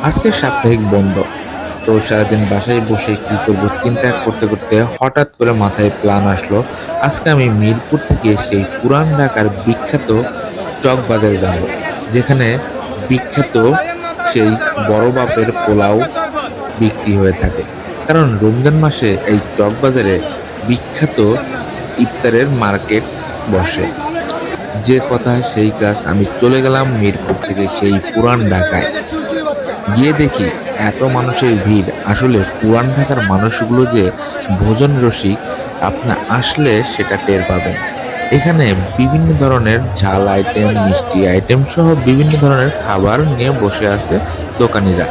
আজকে সাপ্তাহিক বন্ধ। তো সারাদিন বাসায় বসে কি করব চিন্তা করতে করতে হঠাৎ করে মাথায় প্ল্যান আসলো, আজকে আমি মিরপুর থেকে সেই পুরান ঢাকার বিখ্যাত চক বাজারে যাব, যেখানে বিখ্যাত সেই বড় বাপের পোলাও বিক্রি হয়ে থাকে। কারণ রমজান মাসে এই চক বাজারে বিখ্যাত ইফতারের মার্কেট বসে। যে কথা সেই কাজ, আমি চলে গেলাম মিরপুর থেকে সেই পুরান ঢাকায়। গিয়ে দেখি এত মানুষের ভিড়, আসলে পুরান ঢাকার মানুষগুলো যে ভোজন রসিক, আপনি আসলে সেটা টের পাবেন। এখানে বিভিন্ন ধরনের ঝাল আইটেম, মিষ্টি আইটেম সহ বিভিন্ন ধরনের খাবার নিয়ে বসে আছে দোকানিরা।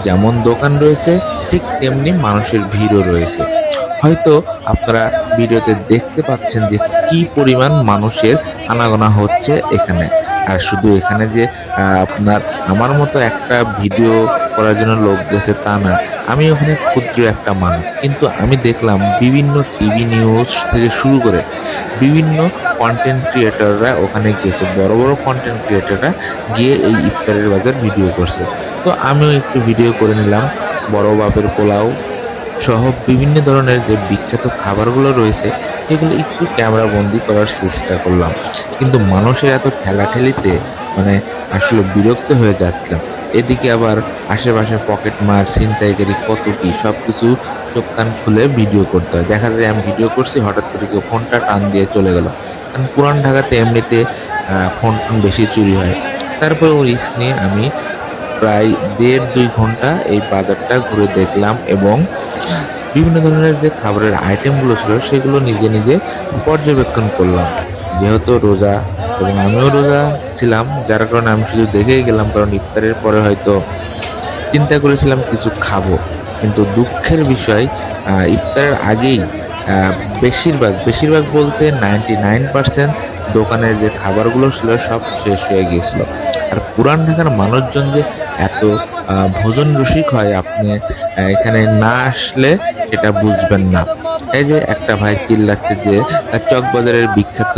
যেমন দোকান রয়েছে, ঠিক তেমনি মানুষের ভিড়ও রয়েছে। হয়তো আপনারা ভিডিওতে দেখতে পাচ্ছেন যে কি পরিমাণ মানুষের আনাগোনা হচ্ছে এখানে। আর শুধু এখানে যে আপনার আমার মতো একটা ভিডিও করার জন্য লোক গেছে তা না, আমি ওখানে ক্ষুদ্র একটা মানুষ, কিন্তু আমি দেখলাম বিভিন্ন টিভি নিউজ থেকে শুরু করে বিভিন্ন কন্টেন্ট ক্রিয়েটররা ওখানে গিয়েছে। বড় বড় কন্টেন্ট ক্রিয়েটররা গিয়ে এই ইফতারের বাজার ভিডিও করছে। তো আমিও একটু ভিডিও করে নিলাম। বড় বাপের পোলাও সহ বিভিন্ন ধরনের যে বিখ্যাত খাবারগুলো রয়েছে সেগুলো একটু ক্যামেরা বন্দি করার চেষ্টা করলাম। কিন্তু মানুষের এত ঠেলাঠেলিতে মানে আসলে বিরক্ত হয়ে যাচ্ছিলাম। এদিকে আবার আশেপাশে পকেট মার, ছিনতাইকারী, কত কি সবকিছু চোখ কান খুলে ভিডিও করতে হয়। দেখা যায় আমি ভিডিও করছি, হঠাৎ করে কেউ ফোনটা টান দিয়ে চলে গেল। কারণ পুরান ঢাকাতে এমনিতে ফোন টোন বেশি চুরি হয়। তারপরে রিস্ক নিয়ে আমি প্রায় ১.৫-২ ঘন্টা এই বাজারটা ঘুরে দেখলাম এবং বিভিন্ন ধরনের যে খাবারের আইটেমগুলো ছিল সেগুলো নিজে নিজে পর্যবেক্ষণ করলাম। যেহেতু রোজা এবং আমিও রোজা ছিলাম, যার কারণে আমি শুধু দেখেই গেলাম, কারণ ইফতারের পরে হয়তো চিন্তা করেছিলাম কিছু খাবো। কিন্তু দুঃখের বিষয়, ইফতারের আগেই আহ, বেশিরভাগ বেশিরভাগ বলতে 99% দোকানের যে খাবারগুলো ছিল সব শেষ হয়ে গিয়েছিল। আর পুরান ঢাকার মানুষজন যে এত ভোজন রসিক হয়, আপনি এখানে না আসলে এটা বুঝবেন না। এই যে একটা ভাই চিল্লাচ্ছে যে চকবাজারের বিখ্যাত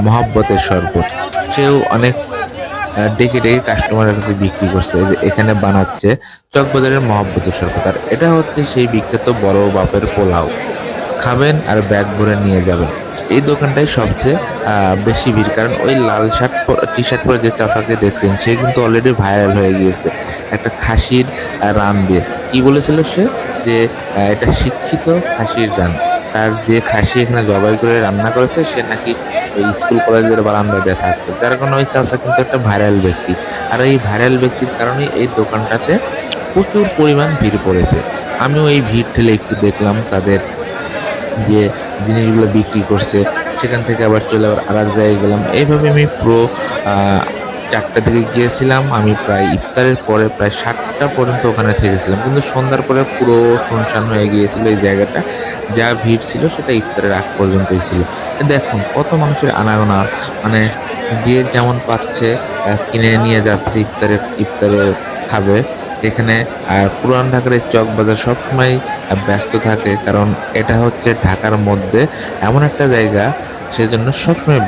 মহাব্বতের শরবত, সেও অনেক ডেকে ডেকে কাস্টমারের কাছে বিক্রি করছে। এই যে এখানে বানাচ্ছে চকবাজারের মহাব্বতের শরবত, আর এটা হচ্ছে সেই বিখ্যাত বড় বাপের পোলাও। খাবেন আর ব্যাগ ভরে নিয়ে যাবেন। এই দোকানটাই সবচেয়ে বেশি ভিড়, কারণ ওই লাল শার্ট টি শার্ট পরে যে চাচাকে দেখছেন সে কিন্তু অলরেডি ভাইরাল হয়ে গিয়েছে একটা খাসির রান দিয়ে। কি বলেছিল সে, যে এটা শিক্ষিত খাসির রান। তার যে খাসি এখানে জবাই করে রান্না করেছে সে নাকি ওই স্কুল কলেজের বারান্দায় দিয়ে থাকতো, যার কারণে ওই চাচা কিন্তু একটা ভাইরাল ব্যক্তি। আর এই ভাইরাল ব্যক্তির কারণে এই দোকানটাতে প্রচুর পরিমাণ ভিড় পড়েছে। আমিও এই ভিড় ঠেলে একটু দেখলাম তাদের যে জিনিসগুলো বিক্রি করছে, সেখান থেকে আবার চলে আবার আর এক জায়গায় গেলাম। এইভাবে আমি পুরো ৪টা থেকে গিয়েছিলাম। আমি প্রায় ইফতারের পরে প্রায় ৭টা পর্যন্ত ওখানে থেকেছিলাম, কিন্তু সন্ধ্যার পরে পুরো শুনশান হয়ে গিয়েছিল এই জায়গাটা। যা ভিড় ছিল সেটা ইফতারের আগ পর্যন্তই ছিল। দেখুন কত মানুষের আনাগোনা, মানে যে যেমন পাচ্ছে কিনে নিয়ে যাচ্ছে ইফতারে ইফতারে খাবে এখানে। আর পুরান ঢাকার এই চক বাজার সবসময় ব্যস্ত থাকে, কারণ এটা হচ্ছে ঢাকার মধ্যে এমন একটা জায়গা, সেজন্য সবসময়